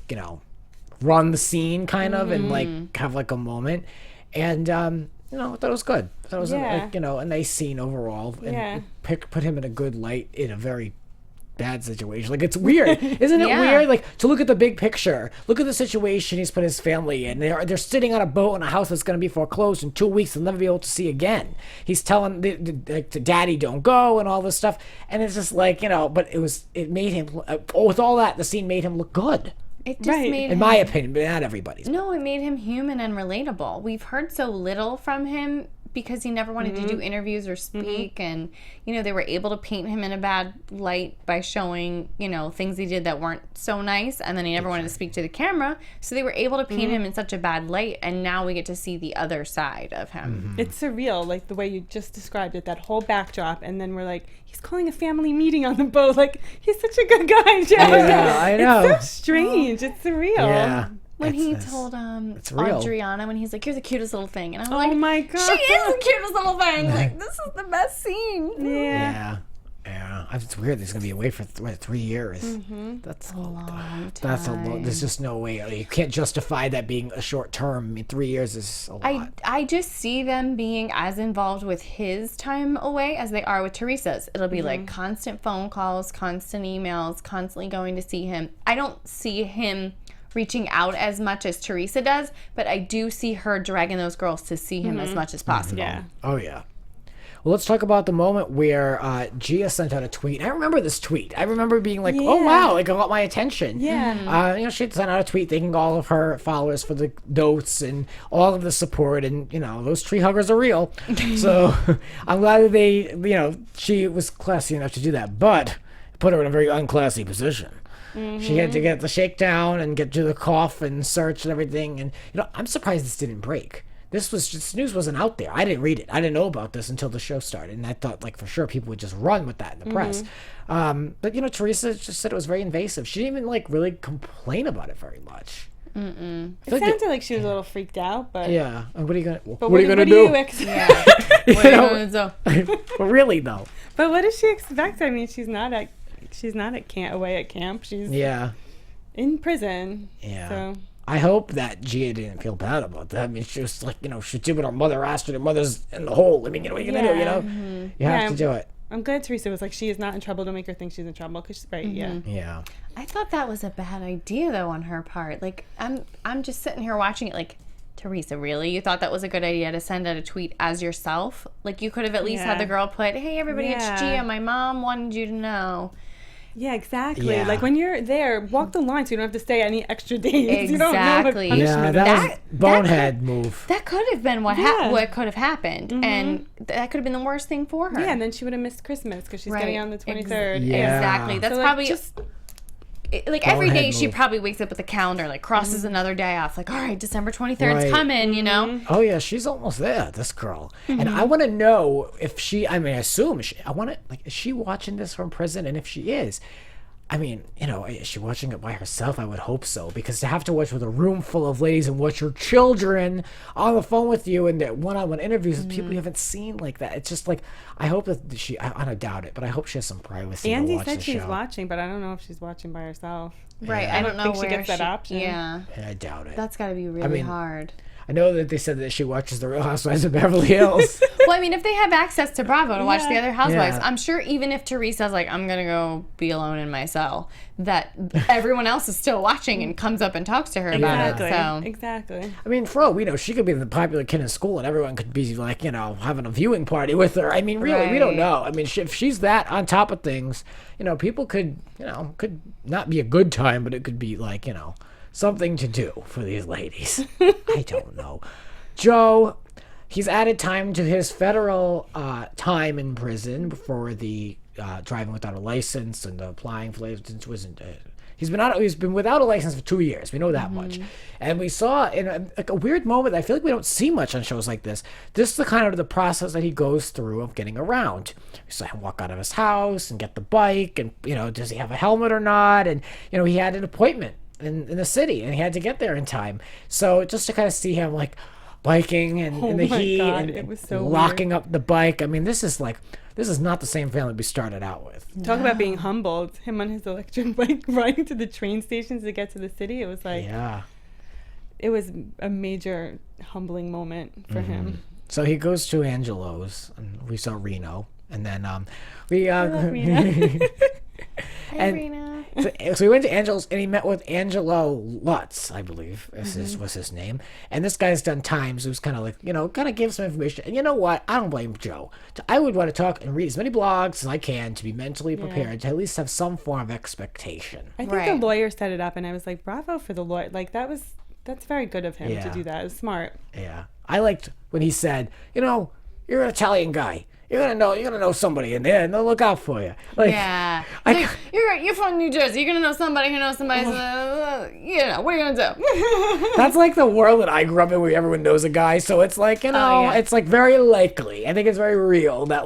run the scene kind of and like have like a moment. And I thought it was good. I thought it was like, a nice scene overall, and put him in a good light in a very bad situation. Like, it's weird, isn't it weird? Like, to look at the big picture, look at the situation he's put his family in. They're sitting on a boat in a house that's going to be foreclosed in 2 weeks. They'll never be able to see again. He's telling the daddy don't go and all this stuff, and it's just like but it made him with all that. The scene made him look good. It just made him, in my opinion, but not everybody's. No, it made him human and relatable. We've heard so little from him because he never wanted to do interviews or speak, and they were able to paint him in a bad light by showing things he did that weren't so nice, and then he never wanted to speak to the camera, so they were able to paint him in such a bad light, and now we get to see the other side of him. It's surreal, like the way you just described it, that whole backdrop, and then we're like, he's calling a family meeting on the boat. Like, he's such a good guy, Joe. I know. It's so strange. It's surreal. Yeah. When he told real. Adriana, when he's like, "You're the cutest little thing," and I'm Oh like, my God. "She is the cutest little thing." Like, this is the best scene. Yeah. Yeah. It's weird. He's gonna be away for 3 years. That's a long time. That's a long. There's just no way. You can't justify that being a short term. I mean, 3 years is a lot. I just see them being as involved with his time away as they are with Teresa's. It'll be like constant phone calls, constant emails, constantly going to see him. I don't see him reaching out as much as Teresa does, but I do see her dragging those girls to see him as much as possible. Yeah. Oh, yeah. Well, let's talk about the moment where Gia sent out a tweet. I remember this tweet. I remember being like, oh, wow, it got my attention. Yeah. She sent out a tweet thanking all of her followers for the notes and all of the support. And, those tree huggers are real. So I'm glad that they, she was classy enough to do that. But it put her in a very unclassy position. She had to get the shakedown and get to the cough and search and everything. And, I'm surprised this didn't break. This news wasn't out there. I didn't read it. I didn't know about this until the show started, and I thought, for sure, people would just run with that in the press. But Teresa just said it was very invasive. She didn't even really complain about it very much. It sounded like she was a little freaked out, but yeah. And what are you gonna? What are you gonna do? What are you gonna do? But really though. But what does she expect? I mean, she's not at away at camp. She's in prison. Yeah. So. I hope that Gia didn't feel bad about that. I mean, she was like, she did what her mother asked her. Her mother's in the hole. I mean, what are you going to do, You have to do it. I'm glad Teresa was like, she is not in trouble. Don't make her think she's in trouble. Because she's right, Yeah. I thought that was a bad idea, though, on her part. I'm just sitting here watching it like, Teresa, really? You thought that was a good idea to send out a tweet as yourself? You could have at least had the girl put, hey, everybody, it's Gia. My mom wanted you to know. Yeah, exactly. Yeah. When you're there, walk the line so you don't have to stay any extra days. Exactly. You don't know what punishment that was bonehead move. That could have been what could have happened, and that could have been the worst thing for her. Yeah, and then she would have missed Christmas because she's getting on the 23rd. Exactly. That's so, probably just every day she probably wakes up with a calendar, crosses another day off. All right, December 23rd is coming, Oh, yeah, she's almost there, this girl. And I want to know if I assume, is she watching this from prison? And if she is, is she watching it by herself? I would hope so, because to have to watch with a room full of ladies and watch your children on the phone with you and one-on-one interviews with people you haven't seen like that. It's just I hope that I don't doubt it, but I hope she has some privacy Andy to watch said the she's show. watching, but I don't know if she's watching by herself. Right, Yeah. I don't know think where she gets that option. Yeah. I doubt it. That's got to be really hard. I know that they said that she watches The Real Housewives of Beverly Hills. Well, if they have access to Bravo to watch the other housewives, Yeah. I'm sure even if Teresa's I'm going to go be alone in my cell, that everyone else is still watching and comes up and talks to her about it. So. Exactly. For all we know, she could be the popular kid in school and everyone could be having a viewing party with her. Really, we don't know. If she's that on top of things, people could not be a good time, but it could be something to do for these ladies. I don't know. Joe, he's added time to his federal time in prison for the driving without a license and applying for license. He's been without a license for 2 years. We know that much. And we saw in a weird moment that I feel like we don't see much on shows like this. This is the kind of the process that he goes through of getting around. We saw him walk out of his house and get the bike, and does he have a helmet or not? And he had an appointment in the city and he had to get there in time. So just to kind of see him biking and in the heat and it was so locking weird. up the bike. This is not the same family we started out with. Talk about being humbled. Him on his electric bike riding to the train stations to get to the city. It was it was a major humbling moment for him. So he goes to Angelo's and we saw Reno, and then I love Reno. Hey, Rena. So he went to Angelo's and he met with Angelo Lutz, I believe was his name. And this guy's done time, so he was kind of give some information. And you know what? I don't blame Joe. I would want to talk and read as many blogs as I can to be mentally prepared to at least have some form of expectation. I think the lawyer set it up, and I was like, bravo for the lawyer. That's very good of him to do that. It was smart. Yeah. I liked when he said, you're an Italian guy. You're gonna know somebody in there, and they'll look out for you. Yeah, you're from New Jersey. You're gonna know somebody who knows somebody. What are you gonna do? That's the world that I grew up in, where everyone knows a guy. So it's it's very likely. I think it's very real that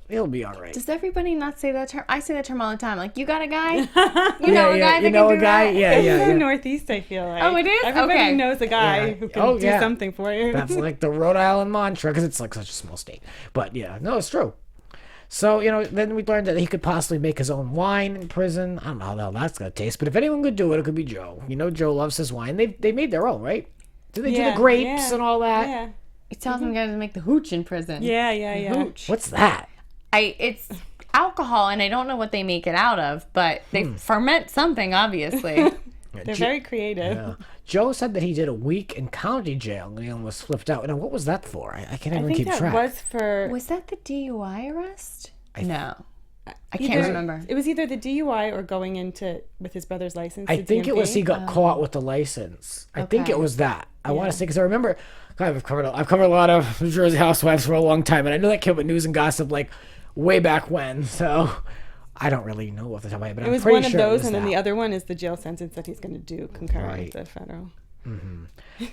he'll be all right. Does everybody not say that term? I say that term all the time. You got a guy? You know a guy that can do a guy? that? Yeah, It's so Northeast, I feel like. Oh, it is? Everybody knows a guy who can do something for you. That's the Rhode Island mantra, because it's such a small state. But yeah, no, it's true. So, then we learned that he could possibly make his own wine in prison. I don't know how the hell that's going to taste, but if anyone could do it, it could be Joe. Joe loves his wine. They made their own, right? Did they do the grapes and all that? Yeah. He tells them guys to make the hooch in prison. Yeah. Hooch. What's that? It's alcohol, and I don't know what they make it out of, but they ferment something, obviously. They're very creative. Yeah. Joe said that he did a week in county jail and he almost flipped out. Now, what was that for? I can't even keep track. Was that the DUI arrest? No. I can't remember. It was either the DUI or going into with his brother's license. I think it was he got caught with the license. I think it was that. I want to say, because I remember, God, I've covered a lot of New Jersey Housewives for a long time, and I know that kid with News and Gossip like way back when. So I don't really know off the top of my head, but I'm pretty sure it was one of those, and that. then the other one is the jail sentence that he's going to do concurrent with the federal.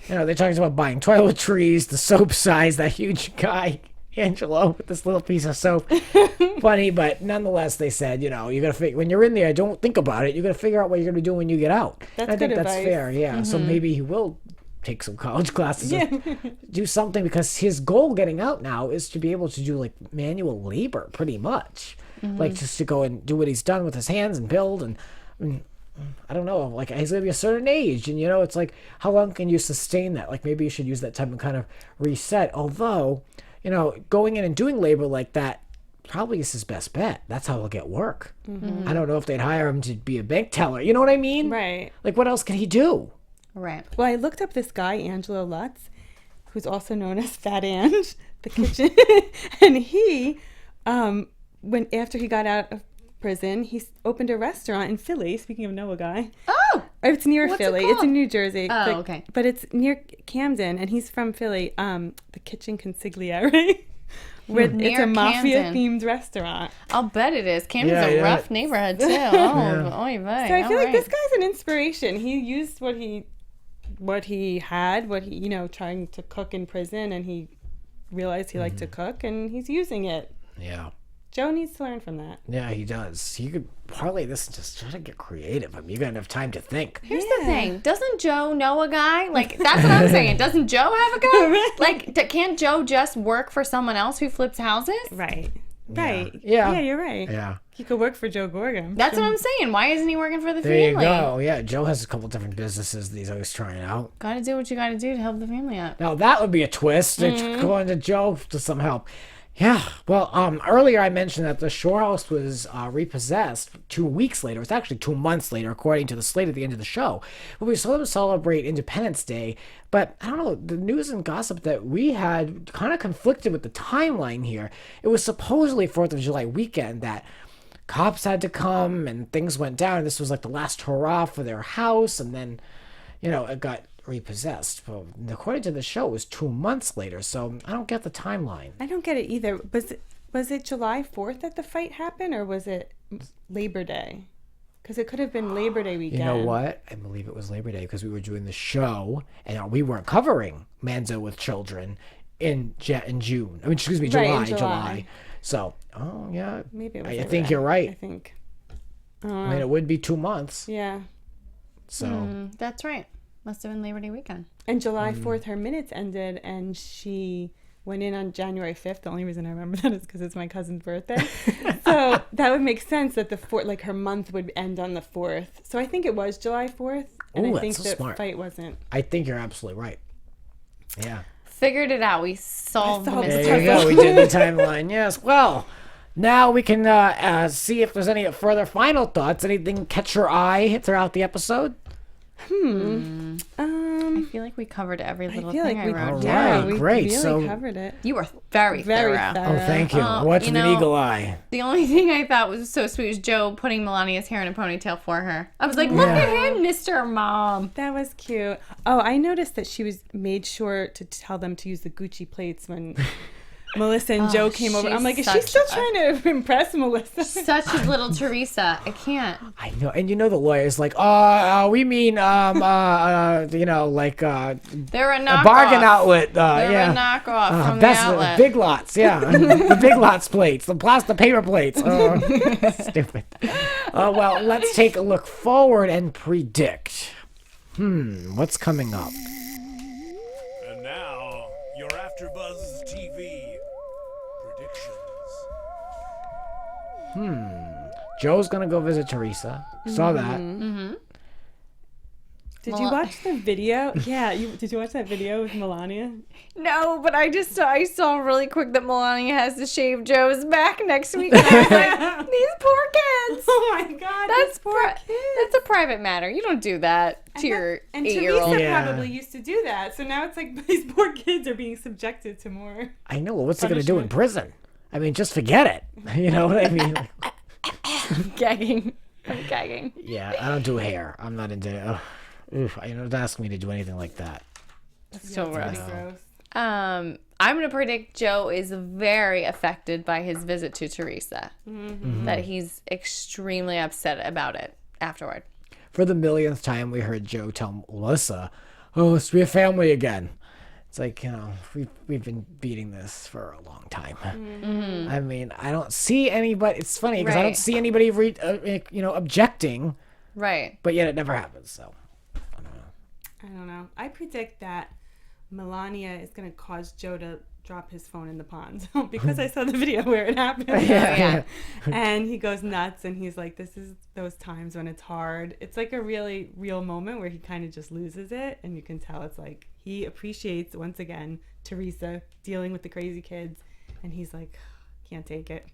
They talked about buying toiletries, the soap size, that huge guy. Angelo with this little piece of soap. Funny, but nonetheless, they said, you gotta figure, when you're in there, don't think about it. You gotta figure out what you're gonna do when you get out. I think that's fair. Yeah. So maybe he will take some college classes, do something, because his goal getting out now is to be able to do like manual labor, pretty much, like just to go and do what he's done with his hands and build. And I don't know, like he's gonna be a certain age, and it's like, how long can you sustain that? Like maybe you should use that time to kind of reset. Although, going in and doing labor like that probably is his best bet. That's how he'll get work. I don't know if they'd hire him to be a bank teller. You know what I mean? Right. Like, what else can he do? Right. Well, I looked up this guy, Angelo Lutz, who's also known as Fat Ange, the kitchen. And he, after he got out of prison, he opened a restaurant in Philly. Speaking of Noah Guy. Oh! It's near What's Philly. it called? It's in New Jersey. Oh, okay. But it's near Camden, and he's from Philly. The Kitchen Consigliere. It's a mafia-themed restaurant. I'll bet it is. Camden's a rough neighborhood, too. Oy vey. So I feel like this guy's an inspiration. He used what he had, trying to cook in prison, and he realized he liked to cook, and he's using it. Yeah. Joe needs to learn from that. Yeah, he does. You could parlay this and just try to get creative. I mean, you got enough time to think. Here's the thing. Doesn't Joe know a guy? Like, that's what I'm saying. Doesn't Joe have a guy? Like, can't Joe just work for someone else who flips houses? Right. Right. Yeah. Yeah, you're right. Yeah. He could work for Joe Gorgon. That's what I'm saying. Why isn't he working for the There family? you go. Yeah, Joe has a couple different businesses that he's always trying out. Gotta do what you gotta do to help the family out. Now, that would be a twist. Going to Joe for some help. Yeah, well, earlier I mentioned that the Shore House was repossessed 2 weeks later. It's actually 2 months later, according to the slate at the end of the show. But we saw them celebrate Independence Day. But I don't know, the news and gossip that we had kind of conflicted with the timeline here. It was supposedly 4th of July weekend that cops had to come and things went down. This was like the last hurrah for their house, and then, it got repossessed. Well, according to the show, it was 2 months later, so I don't get the timeline. I don't get it either. Was it July 4th that the fight happened, or was it Labor Day? Because it could have been Labor Day weekend. You know what? I believe it was Labor Day because we were doing the show and we weren't covering Manzo'd With Children in June. I mean, excuse me, July. So, yeah. Maybe it was I think you're right. I think. I mean, it would be 2 months. Yeah. So. That's right. Must have been Labor Day weekend. And July 4th, her minutes ended, and she went in on January 5th. The only reason I remember that is because it's my cousin's birthday. So that would make sense that her month would end on the 4th. So I think it was July 4th. And I think the fight wasn't. I think you're absolutely right. Yeah. Figured it out. We solved the mystery. There you go. We did the timeline. Yes. Well, now we can see if there's any further final thoughts. Anything catch your eye throughout the episode? I feel like we covered every little thing I wrote. Yeah, we great. Really covered it. You were very thorough. Oh, thank you. Watching an eagle eye. The only thing I thought was so sweet was Joe putting Melania's hair in a ponytail for her. I was like, look at him, Mr. Mom. That was cute. Oh, I noticed that she made sure to tell them to use the Gucci plates when Melissa and Joe came over. I'm like, is she still trying to impress Melissa? Such a little Teresa. I can't. I know. And the lawyer's like, we mean, like, they're a knockoff. A bargain outlet. They're a knockoff from the outlet. Big Lots, yeah. The Big Lots plates, the plastic paper plates. Stupid. Well, let's take a look forward and predict. What's coming up? And now, your AfterBuzz TV predictions. Joe's gonna go visit Teresa. Saw that. Did you watch the video? Yeah, did you watch that video with Melania? No, but I saw really quick that Melania has to shave Joe's back next week. And I was like, these poor kids. Oh my God, That's a private matter. You don't do that to your And 8-year-old. Teresa probably used to do that. So now it's like these poor kids are being subjected to more. I know. Well, what's it going to do in prison? I mean, just forget it. You know what I mean? Gagging. I'm gagging. Yeah, I don't do hair. I'm not into. Don't ask me to do anything like that. That's so gross. Gross. I'm going to predict Joe is very affected by his visit to Teresa. That he's extremely upset about it afterward. For the millionth time, we heard Joe tell Melissa, "Oh, it's be a family again." It's like, we've been beating this for a long time. I mean, I don't see anybody. It's funny because I don't see anybody, objecting. Right. But yet it never happens. So I don't know. I predict that Melania is going to cause Joe to drop his phone in the pond because I saw the video where it happened. Yeah. And he goes nuts and he's like, this is those times when it's hard. It's like a really real moment where he kind of just loses it. And you can tell it's like he appreciates, once again, Teresa dealing with the crazy kids. And he's like, can't take it.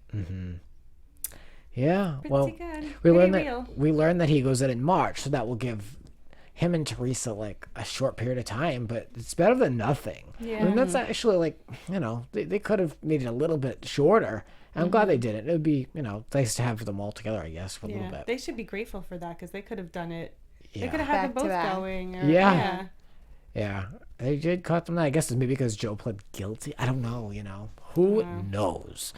Yeah. Pretty Well, good. we learned that he goes in March, so that will give him and Teresa like a short period of time, but it's better than nothing. Yeah. I mean, that's actually like, they could have made it a little bit shorter. I'm glad they did it. It would be, nice to have them all together, I guess, for a little bit. They should be grateful for that because they could have done it. Yeah. They could have had them Back to both back. going. Yeah. They did cut them. I guess it's maybe because Joe pled guilty. I don't know, Who knows?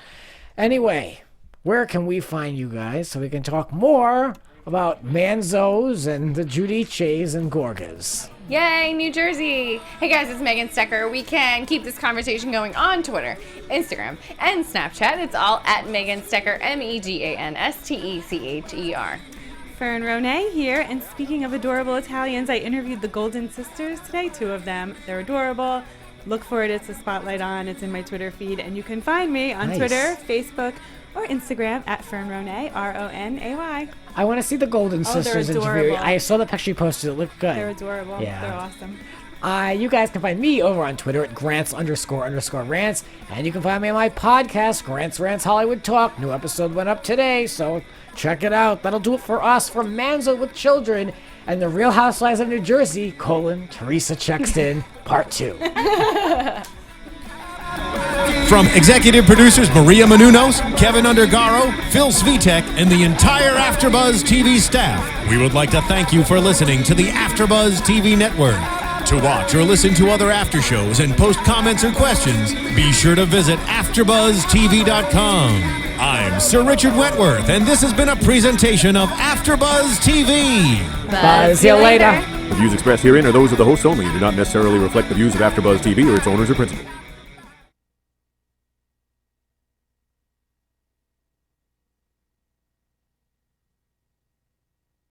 Anyway, where can we find you guys so we can talk more about Manzo's and the Giudices and Gorgas? Yay, New Jersey! Hey guys, it's Megan Stecher. We can keep this conversation going on Twitter, Instagram, and Snapchat. It's all at Megan Stecher, MEGANSTECHER. Fern, Ronay here, and speaking of adorable Italians, I interviewed the Golden Sisters today, 2 of them. They're adorable. Look for it. It's a spotlight on. It's in my Twitter feed, and you can find me on Twitter, Facebook, or Instagram at Fern Ronay, RONAY. I want to see the Golden Sisters they're interview. adorable. I saw the picture you posted. It looked good. They're adorable. Yeah. They're awesome. You guys can find me over on Twitter at Grants__rants. And you can find me on my podcast, Grants Rants Hollywood Talk. New episode went up today, so check it out. That'll do it for us from Manzo'd With Children and the Real Housewives of New Jersey, Teresa Checks In, Part 2. From executive producers Maria Menounos, Kevin Undergaro, Phil Svitek, and the entire AfterBuzz TV staff, we would like to thank you for listening to the AfterBuzz TV network. To watch or listen to other after shows and post comments or questions, be sure to visit AfterBuzzTV.com. I'm Sir Richard Wentworth, and this has been a presentation of AfterBuzz TV. Bye. See you later. The views expressed herein are those of the hosts only and do not necessarily reflect the views of AfterBuzz TV or its owners or principals.